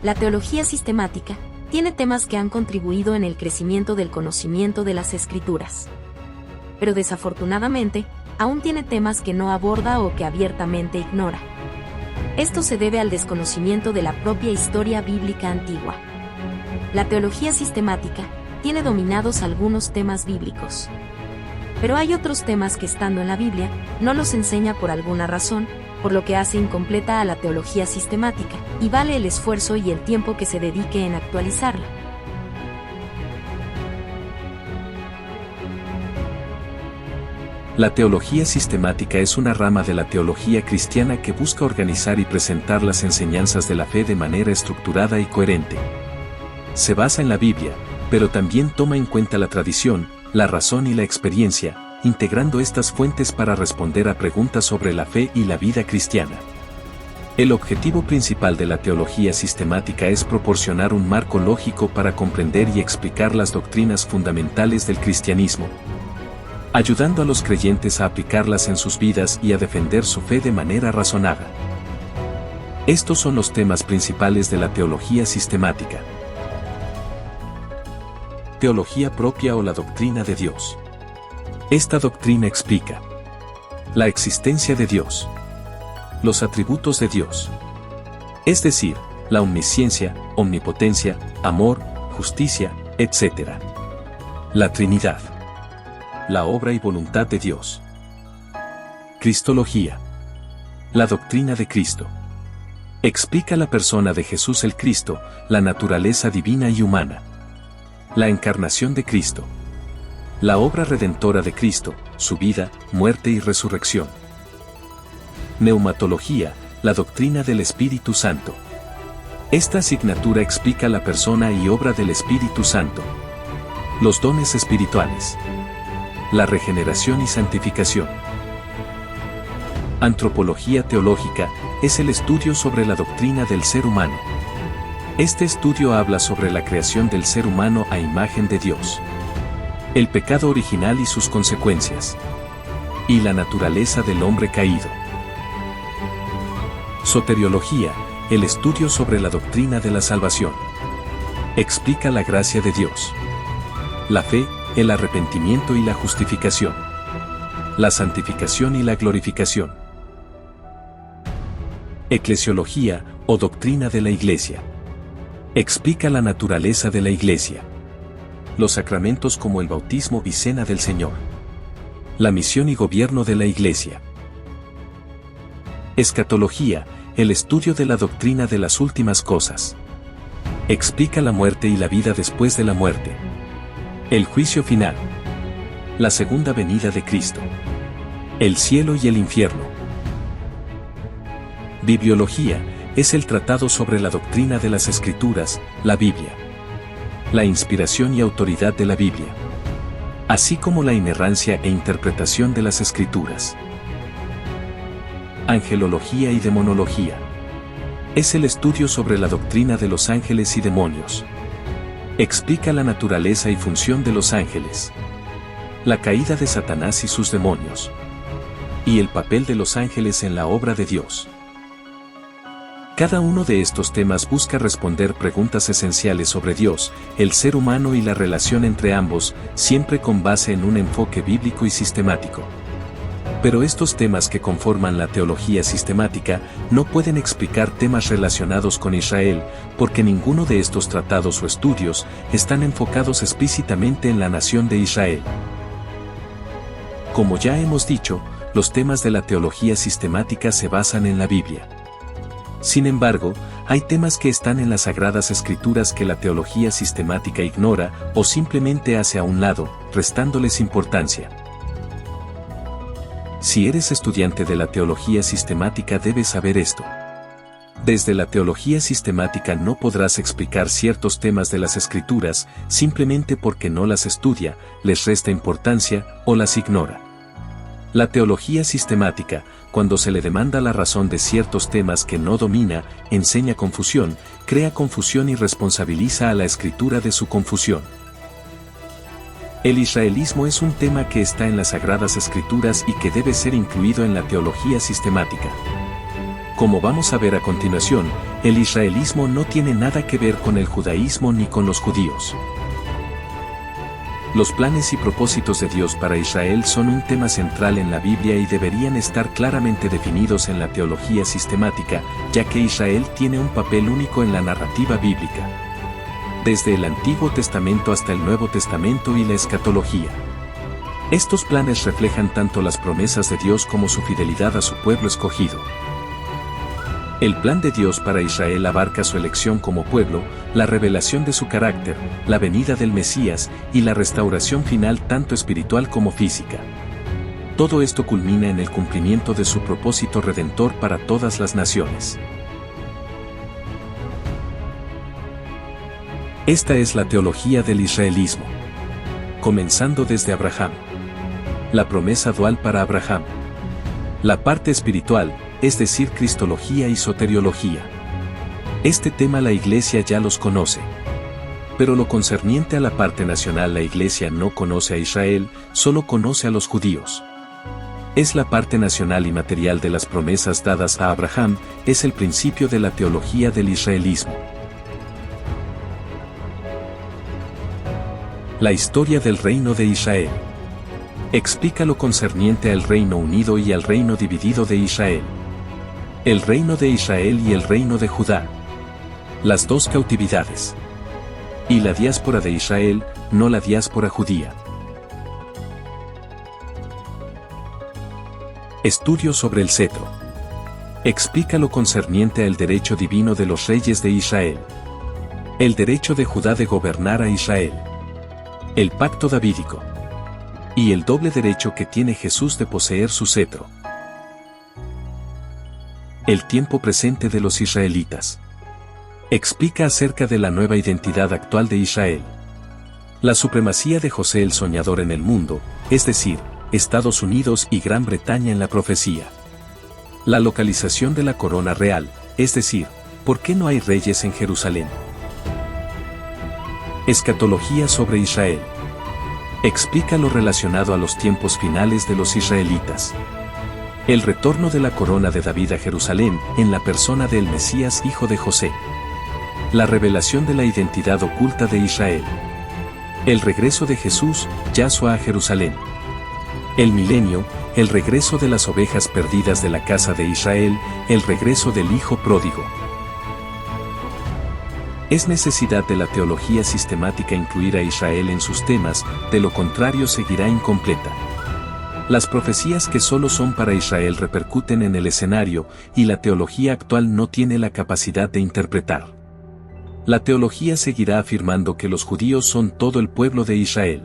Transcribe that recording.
La teología sistemática tiene temas que han contribuido en el crecimiento del conocimiento de las Escrituras. Pero desafortunadamente, aún tiene temas que no aborda o que abiertamente ignora. Esto se debe al desconocimiento de la propia historia bíblica antigua. La teología sistemática tiene dominados algunos temas bíblicos. Pero hay otros temas que, estando en la Biblia, no los enseña por alguna razón, por lo que hace incompleta a la teología sistemática, y vale el esfuerzo y el tiempo que se dedique en actualizarla. La teología sistemática es una rama de la teología cristiana que busca organizar y presentar las enseñanzas de la fe de manera estructurada y coherente. Se basa en la Biblia, pero también toma en cuenta la tradición, la razón y la experiencia, integrando estas fuentes para responder a preguntas sobre la fe y la vida cristiana. El objetivo principal de la teología sistemática es proporcionar un marco lógico para comprender y explicar las doctrinas fundamentales del cristianismo, ayudando a los creyentes a aplicarlas en sus vidas y a defender su fe de manera razonada. Estos son los temas principales de la teología sistemática. Teología propia o la doctrina de Dios. Esta doctrina explica la existencia de Dios, los atributos de Dios, es decir, la omnisciencia, omnipotencia, amor, justicia, etc. La Trinidad, la obra y voluntad de Dios. Cristología, la doctrina de Cristo. Explica la persona de Jesús el Cristo, la naturaleza divina y humana. La encarnación de Cristo. La obra redentora de Cristo, su vida, muerte y resurrección. Neumatología, la doctrina del Espíritu Santo. Esta asignatura explica la persona y obra del Espíritu Santo, los dones espirituales, la regeneración y santificación. Antropología teológica es el estudio sobre la doctrina del ser humano. Este estudio habla sobre la creación del ser humano a imagen de Dios, el pecado original y sus consecuencias, y la naturaleza del hombre caído. Soteriología, el estudio sobre la doctrina de la salvación. Explica la gracia de Dios, la fe, el arrepentimiento y la justificación, la santificación y la glorificación. Eclesiología, o doctrina de la Iglesia. Explica la naturaleza de la Iglesia, los sacramentos como el bautismo y cena del Señor, la misión y gobierno de la Iglesia. Escatología, el estudio de la doctrina de las últimas cosas. Explica la muerte y la vida después de la muerte, el juicio final, la segunda venida de Cristo, el cielo y el infierno. Bibliología, es el tratado sobre la doctrina de las Escrituras, la Biblia, la inspiración y autoridad de la Biblia, así como la inerrancia e interpretación de las Escrituras. Angelología y demonología. Es el estudio sobre la doctrina de los ángeles y demonios. Explica la naturaleza y función de los ángeles, la caída de Satanás y sus demonios, y el papel de los ángeles en la obra de Dios. Cada uno de estos temas busca responder preguntas esenciales sobre Dios, el ser humano y la relación entre ambos, siempre con base en un enfoque bíblico y sistemático. Pero estos temas que conforman la teología sistemática no pueden explicar temas relacionados con Israel, porque ninguno de estos tratados o estudios están enfocados explícitamente en la nación de Israel. Como ya hemos dicho, los temas de la teología sistemática se basan en la Biblia. Sin embargo, hay temas que están en las Sagradas Escrituras que la teología sistemática ignora o simplemente hace a un lado, restándoles importancia. Si eres estudiante de la teología sistemática debes saber esto. Desde la teología sistemática no podrás explicar ciertos temas de las Escrituras simplemente porque no las estudia, les resta importancia o las ignora. La teología sistemática, cuando se le demanda la razón de ciertos temas que no domina, enseña confusión, crea confusión y responsabiliza a la Escritura de su confusión. El israelismo es un tema que está en las Sagradas Escrituras y que debe ser incluido en la teología sistemática. Como vamos a ver a continuación, el israelismo no tiene nada que ver con el judaísmo ni con los judíos. Los planes y propósitos de Dios para Israel son un tema central en la Biblia y deberían estar claramente definidos en la teología sistemática, ya que Israel tiene un papel único en la narrativa bíblica. Desde el Antiguo Testamento hasta el Nuevo Testamento y la escatología. Estos planes reflejan tanto las promesas de Dios como su fidelidad a su pueblo escogido. El plan de Dios para Israel abarca su elección como pueblo, la revelación de su carácter, la venida del Mesías y la restauración final tanto espiritual como física. Todo esto culmina en el cumplimiento de su propósito redentor para todas las naciones. Esta es la teología del israelismo. Comenzando desde Abraham. La promesa dual para Abraham. La parte espiritual, es decir, cristología y soteriología. Este tema la Iglesia ya los conoce. Pero lo concerniente a la parte nacional, la Iglesia no conoce a Israel, solo conoce a los judíos. Es la parte nacional y material de las promesas dadas a Abraham, es el principio de la teología del israelismo. La historia del reino de Israel. Explica lo concerniente al reino unido y al reino dividido de Israel. El reino de Israel y el reino de Judá. Las dos cautividades. Y la diáspora de Israel, no la diáspora judía. Estudio sobre el cetro. Explica lo concerniente al derecho divino de los reyes de Israel. El derecho de Judá de gobernar a Israel. El pacto davídico. Y el doble derecho que tiene Jesús de poseer su cetro. El tiempo presente de los israelitas. Explica acerca de la nueva identidad actual de Israel. La supremacía de José el soñador en el mundo, es decir, Estados Unidos y Gran Bretaña en la profecía. La localización de la corona real, es decir, ¿por qué no hay reyes en Jerusalén? Escatología sobre Israel. Explica lo relacionado a los tiempos finales de los israelitas. El retorno de la corona de David a Jerusalén en la persona del Mesías hijo de José. La revelación de la identidad oculta de Israel. El regreso de Jesús, Yahshua a Jerusalén. El milenio, el regreso de las ovejas perdidas de la casa de Israel, el regreso del Hijo pródigo. Es necesidad de la teología sistemática incluir a Israel en sus temas, de lo contrario seguirá incompleta. Las profecías que solo son para Israel repercuten en el escenario, y la teología actual no tiene la capacidad de interpretar. La teología seguirá afirmando que los judíos son todo el pueblo de Israel.